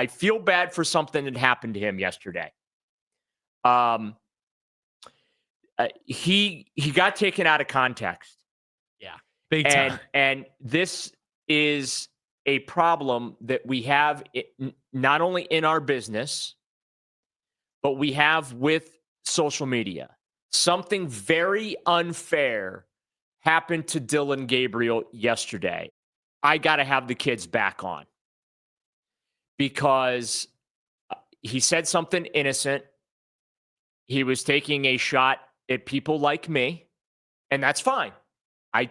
I feel bad for something that happened to him yesterday. He got taken out of context. Yeah, big time. And this is a problem that we have not only in our business, but we have with social media. Something very unfair happened to Dillon Gabriel yesterday. I got to have the kids back on because he said something innocent. He was taking a shot at people like me, and that's fine. I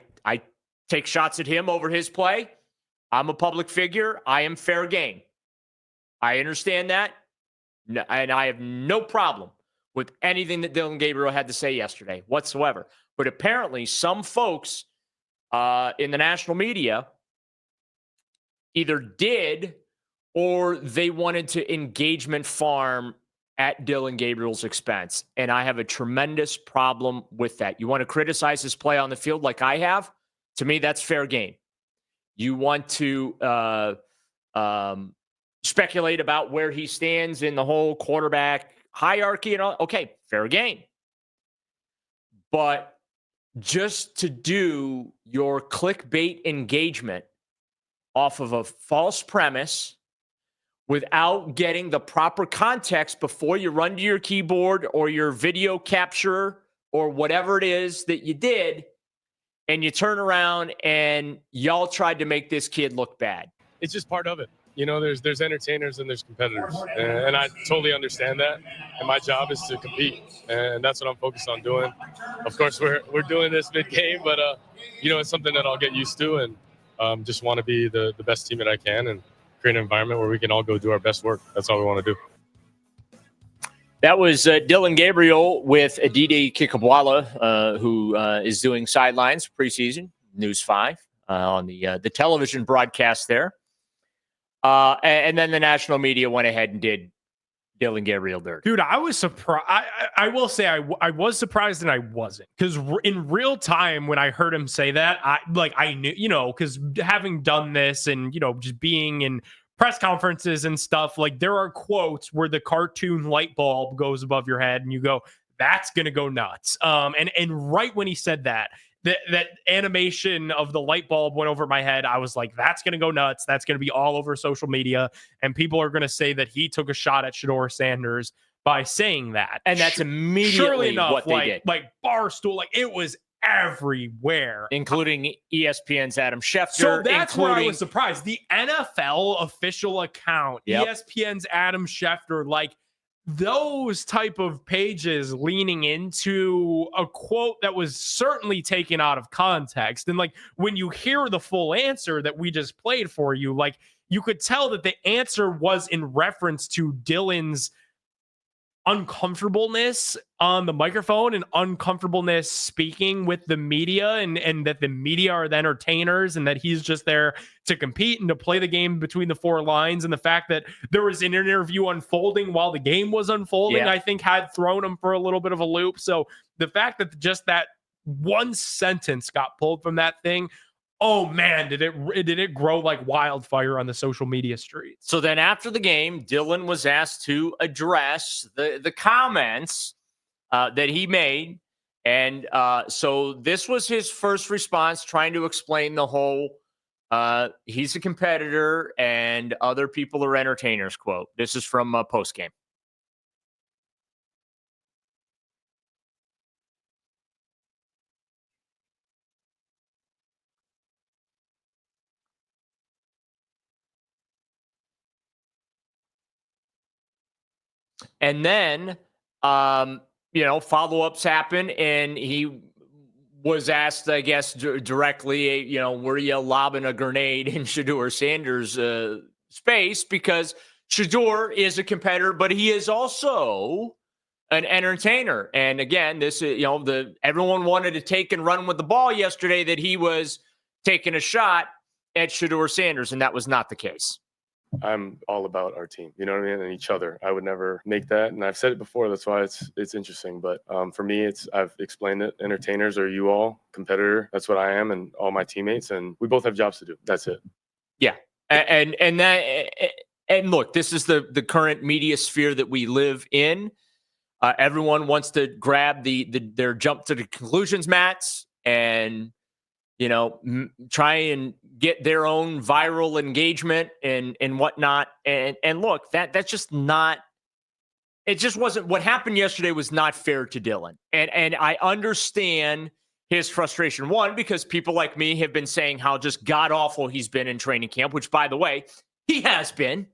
take shots at him over his play. I'm a public figure. I am fair game. I understand that, and I have no problem with anything that Dillon Gabriel had to say yesterday whatsoever. But apparently some folks in the national media either did or they wanted to engagement farm at Dillon Gabriel's expense. And I have a tremendous problem with that. You want to criticize his play on the field like I have? To me, that's fair game. You want to speculate about where he stands in the whole quarterback hierarchy and all. Okay, fair game. But just to do your clickbait engagement off of a false premise without getting the proper context before you run to your keyboard or your video capture or whatever it is that you did, and you turn around and y'all tried to make this kid look bad. It's just part of it. You know, there's entertainers and there's competitors, and I totally understand that. And my job is to compete, and that's what I'm focused on doing. Of course, we're doing this mid-game, but you know, it's something that I'll get used to, and just want to be the best team that I can and create an environment where we can all go do our best work. That's all we want to do. That was Dillon Gabriel with Aditi Kikabwala, who is doing sidelines preseason, News 5, on the television broadcast there. And then the national media went ahead and did Dillon Gabriel dirt. Dude, I was surprised. I will say I was surprised and I wasn't. Because in real time, when I heard him say that, I knew, you know, because having done this and, you know, just being in press conferences and stuff, like there are quotes where the cartoon light bulb goes above your head and you go, that's going to go nuts. And right when he said that animation of the light bulb went over my head, I was like, that's going to go nuts. That's going to be all over social media. And people are going to say that he took a shot at Shedeur Sanders by saying that. And that's immediately enough, what they did. Like Barstool, like it was everywhere, including ESPN's Adam Schefter. So that's where I was surprised. The NFL official account, ESPN's Adam Schefter, like those type of pages leaning into a quote that was certainly taken out of context. And like when you hear the full answer that we just played for you, like you could tell that the answer was in reference to Dillon's uncomfortableness on the microphone and uncomfortableness speaking with the media, and that the media are the entertainers and that he's just there to compete and to play the game between the four lines. And the fact that there was an interview unfolding while the game was unfolding, I think had thrown him for a little bit of a loop. So the fact that just that one sentence got pulled from that thing, oh man, did it grow like wildfire on the social media streets. So then after the game, Dillon was asked to address the comments that he made. And so this was his first response, trying to explain the whole he's a competitor and other people are entertainers quote. This is from Postgame. And then, follow-ups happen, and he was asked, I guess, directly, were you lobbing a grenade in Shedeur Sanders' space? Because Shedeur is a competitor, but he is also an entertainer. And again, this is, everyone wanted to take and run with the ball yesterday that he was taking a shot at Shedeur Sanders, and that was not the case. I'm all about our team, you know what I mean, and each other. I would never make that, and I've said it before. That's why it's interesting. But for me, I've explained it. Entertainers are you all, competitor. That's what I am, and all my teammates, and we both have jobs to do. That's it. Yeah, and and look, this is the current media sphere that we live in. Everyone wants to grab their jump to the conclusions mats and, try and get their own viral engagement and whatnot. And look, that's just not. It just wasn't what happened yesterday was not fair to Dillon. And I understand his frustration. One, because people like me have been saying how just god awful he's been in training camp, which, by the way, he has been.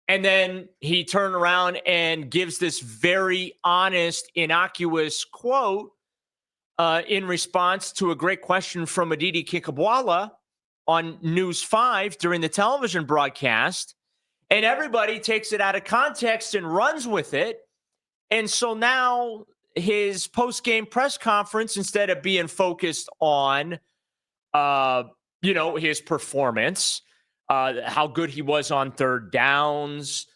And then he turned around and gives this very honest, innocuous quote in response to a great question from Aditi Kinkhabwala on News 5 during the television broadcast. And everybody takes it out of context and runs with it. And so now his post-game press conference, instead of being focused on, his performance, how good he was on third downs,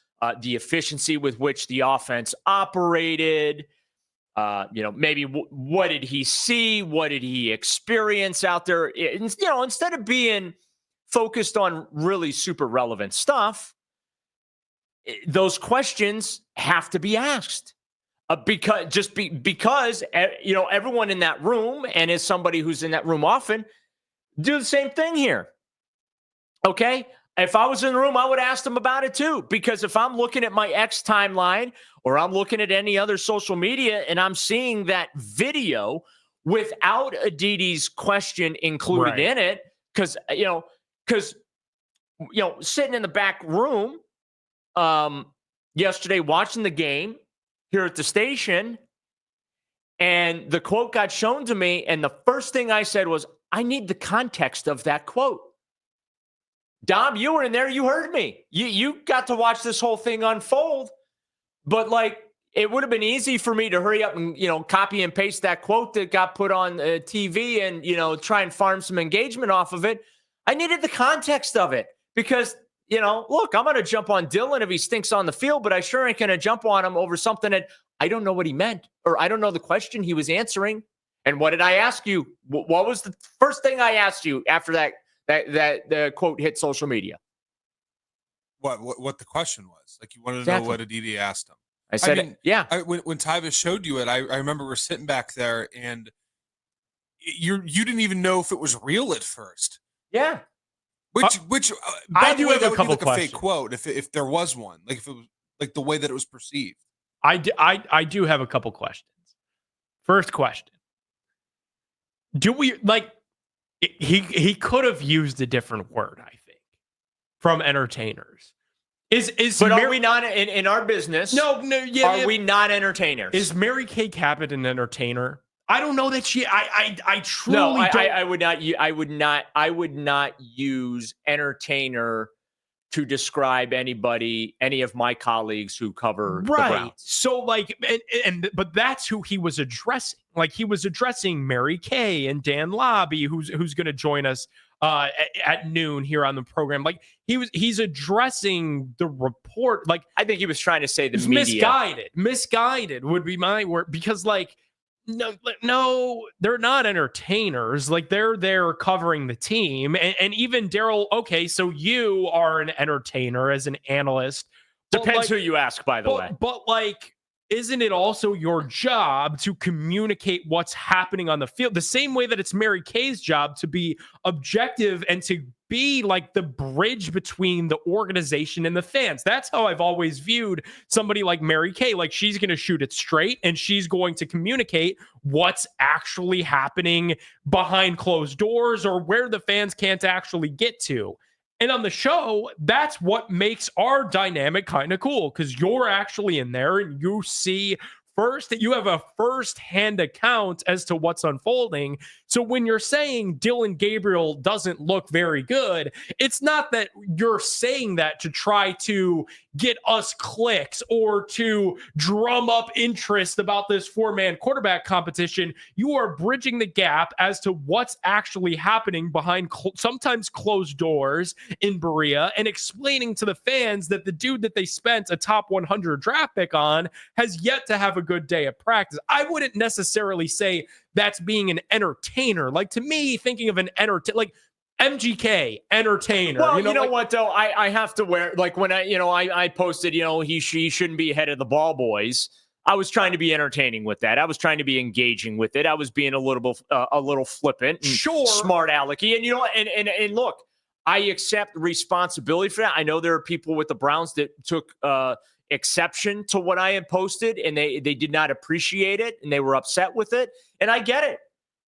the efficiency with which the offense operated, maybe what did he see? What did he experience out there? Instead of being focused on really super relevant stuff, those questions have to be asked because everyone in that room, and as somebody who's in that room often, do the same thing here. Okay. If I was in the room, I would ask them about it too, because if I'm looking at my X timeline or I'm looking at any other social media and I'm seeing that video without Aditi's question included in it, because sitting in the back room yesterday watching the game here at the station, and the quote got shown to me, and the first thing I said was, I need the context of that quote. Dom, you were in there. You heard me. You got to watch this whole thing unfold. But, it would have been easy for me to hurry up and, copy and paste that quote that got put on TV and, try and farm some engagement off of it. I needed the context of it because, look, I'm going to jump on Dillon if he stinks on the field, but I sure ain't going to jump on him over something that I don't know what he meant, or I don't know the question he was answering. And what did I ask you? What was the first thing I asked you after that the quote hit social media? What the question was? You wanted to know what Aditi asked him. I said, yeah. When Tyvis showed you it, I remember we're sitting back there and you didn't even know if it was real at first. Yeah. Which I do have a couple questions. A fake quote if there was one, if it was the way that it was perceived. I do have a couple questions. First question: do we he could have used a different word? I think from entertainers. Are we not in our business? No, yeah. Are we not entertainers? Is Mary Kay Cabot an entertainer? I don't know that she. I truly don't. I would not use entertainer to describe any of my colleagues who cover the Browns. So but that's who he was addressing. He was addressing Mary Kay and Dan Lobby, who's going to join us at noon here on the program. He's addressing the report. I think he was trying to say the media. Misguided would be my word, because no, they're not entertainers. They're there covering the team. And even Daryl, okay, so you are an entertainer as an analyst. Depends who you ask, by the way. But isn't it also your job to communicate what's happening on the field? The same way that it's Mary Kay's job to be objective and to be the bridge between the organization and the fans. That's how I've always viewed somebody like Mary Kay. She's going to shoot it straight and she's going to communicate what's actually happening behind closed doors or where the fans can't actually get to. And on the show, that's what makes our dynamic kind of cool, because you're actually in there and you see first that you have a first-hand account as to what's unfolding. So when you're saying Dillon Gabriel doesn't look very good, it's not that you're saying that to try to get us clicks or to drum up interest about this four-man quarterback competition. You are bridging the gap as to what's actually happening behind sometimes closed doors in Berea, and explaining to the fans that the dude that they spent a top 100 draft pick on has yet to have a good day at practice. I wouldn't necessarily say that's being an entertainer. To me, thinking of an entertainer, MGK, entertainer. Well, like, what though? I have to wear, like, when I posted, she shouldn't be ahead of the ball boys. I was trying to be entertaining with that. I was trying to be engaging with it. I was being a little flippant, and Sure. smart alecky, and look, I accept responsibility for that. I know there are people with the Browns that took exception to what I had posted, and they did not appreciate it, and they were upset with it, and I get it.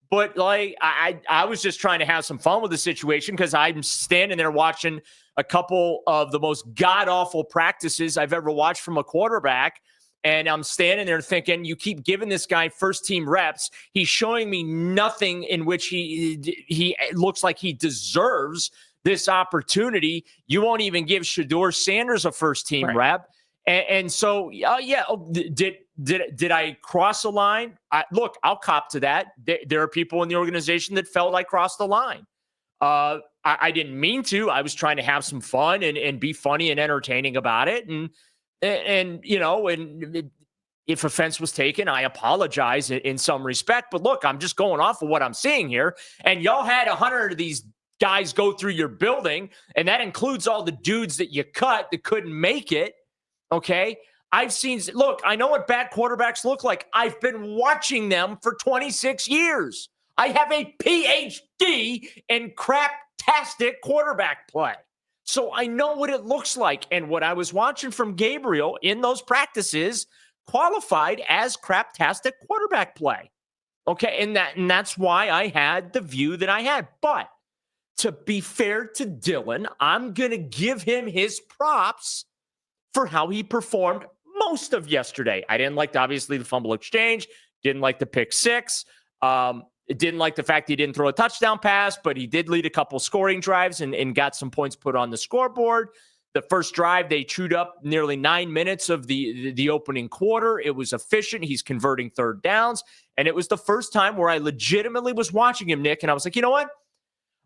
But like, I was just trying to have some fun with the situation, because I'm standing there watching a couple of the most god-awful practices I've ever watched from a quarterback. And I'm standing there thinking, you keep giving this guy first-team reps. He's showing me nothing in which he looks like he deserves this opportunity. You won't even give Shedeur Sanders a first-team rep. And so, did I cross the line? Look, I'll cop to that. There are people in the organization that felt I crossed the line. I didn't mean to. I was trying to have some fun and be funny and entertaining about it. And if offense was taken, I apologize in some respect. But look, I'm just going off of what I'm seeing here. And y'all had 100 of these guys go through your building, and that includes all the dudes that you cut that couldn't make it. Okay. Look, I know what bad quarterbacks look like. I've been watching them for 26 years. I have a PhD in craptastic quarterback play. So I know what it looks like. And what I was watching from Gabriel in those practices qualified as craptastic quarterback play. Okay. And that's why I had the view that I had. But to be fair to Dillon, I'm going to give him his props for how he performed most of yesterday. I didn't like, obviously, the fumble exchange. Didn't like the pick six. Didn't like the fact he didn't throw a touchdown pass, but he did lead a couple scoring drives and got some points put on the scoreboard. The first drive, they chewed up nearly 9 minutes of the opening quarter. It was efficient. He's converting third downs. And it was the first time where I legitimately was watching him, Nick, and I was like, you know what?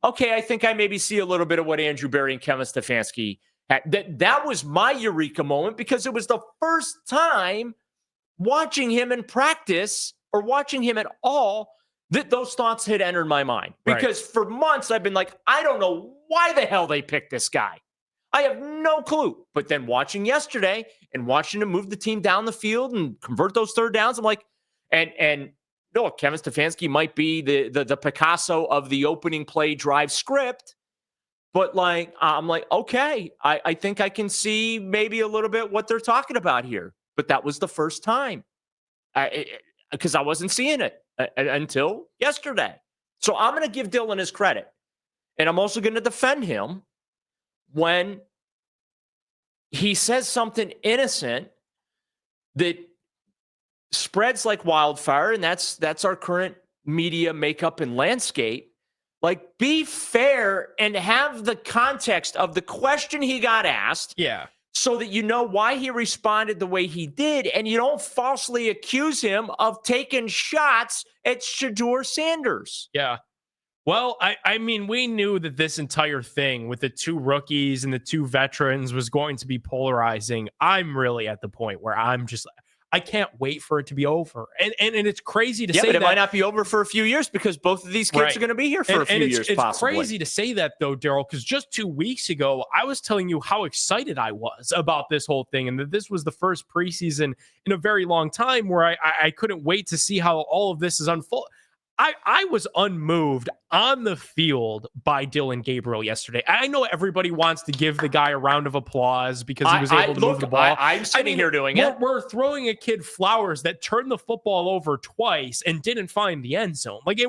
Okay, I think I maybe see a little bit of what Andrew Berry and Kevin Stefanski had. That was my eureka moment, because it was the first time watching him in practice, or watching him at all, that those thoughts had entered my mind. Because for months I've been like, I don't know why the hell they picked this guy. I have no clue. But then watching yesterday and watching him move the team down the field and convert those third downs, I'm like, and look, Kevin Stefanski might be the Picasso of the opening play drive script. But like, I'm like, okay, I think I can see maybe a little bit what they're talking about here. But that was the first time, because I wasn't seeing it until yesterday. So I'm going to give Dillon his credit. And I'm also going to defend him when he says something innocent that spreads like wildfire. And that's our current media makeup and landscape. Like, be fair and have the context of the question he got asked. Yeah. So that you know why he responded the way he did, and you don't falsely accuse him of taking shots at Shedeur Sanders. Yeah. Well, I mean, we knew that this entire thing with the two rookies and the two veterans was going to be polarizing. I'm really at the point where I can't wait for it to be over. And it's crazy to say but that. It might not be over for a few years, because both of these kids are going to be here for a few years, it's possibly. Crazy to say that, though, Daryl, because just 2 weeks ago, I was telling you how excited I was about this whole thing, and that this was the first preseason in a very long time where I couldn't wait to see how all of this is unfold. I was unmoved on the field by Dillon Gabriel yesterday. I know everybody wants to give the guy a round of applause because he was able to move the ball. I'm sitting here doing it. We're throwing a kid flowers that turned the football over twice and didn't find the end zone. Like,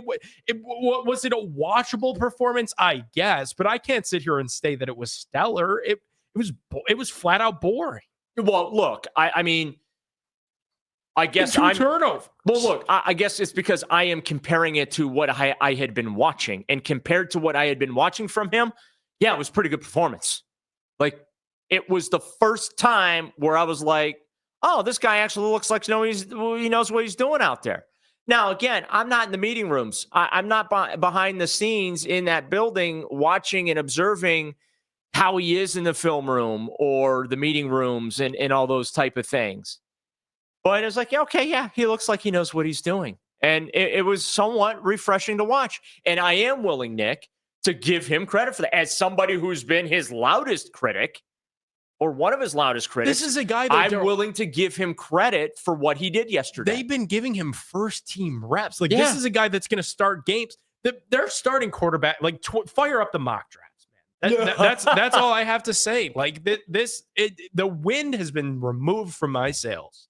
was it a watchable performance? I guess, but I can't sit here and say that it was stellar. It was flat out boring. Well, look, I mean, I guess I'm turnovers. Well, look, I guess it's because I am comparing it to what I had been watching, and compared to what I had been watching from him, yeah, it was a pretty good performance. Like, it was the first time where I was like, oh, this guy actually looks like he knows what he's doing out there. Now, again, I'm not in the meeting rooms. I'm not behind the scenes in that building watching and observing how he is in the film room or the meeting rooms and all those type of things. But it was like, okay, yeah, he looks like he knows what he's doing. And it was somewhat refreshing to watch. And I am willing, Nick, to give him credit for that. As somebody who's been his loudest critic, or one of his loudest critics, This is a guy that I'm willing to give him credit for what he did yesterday. They've been giving him first team reps. Like, this is a guy that's going to start games. They're starting quarterback. Like, fire up the mock drafts, man. That's all I have to say. Like, the wind has been removed from my sails.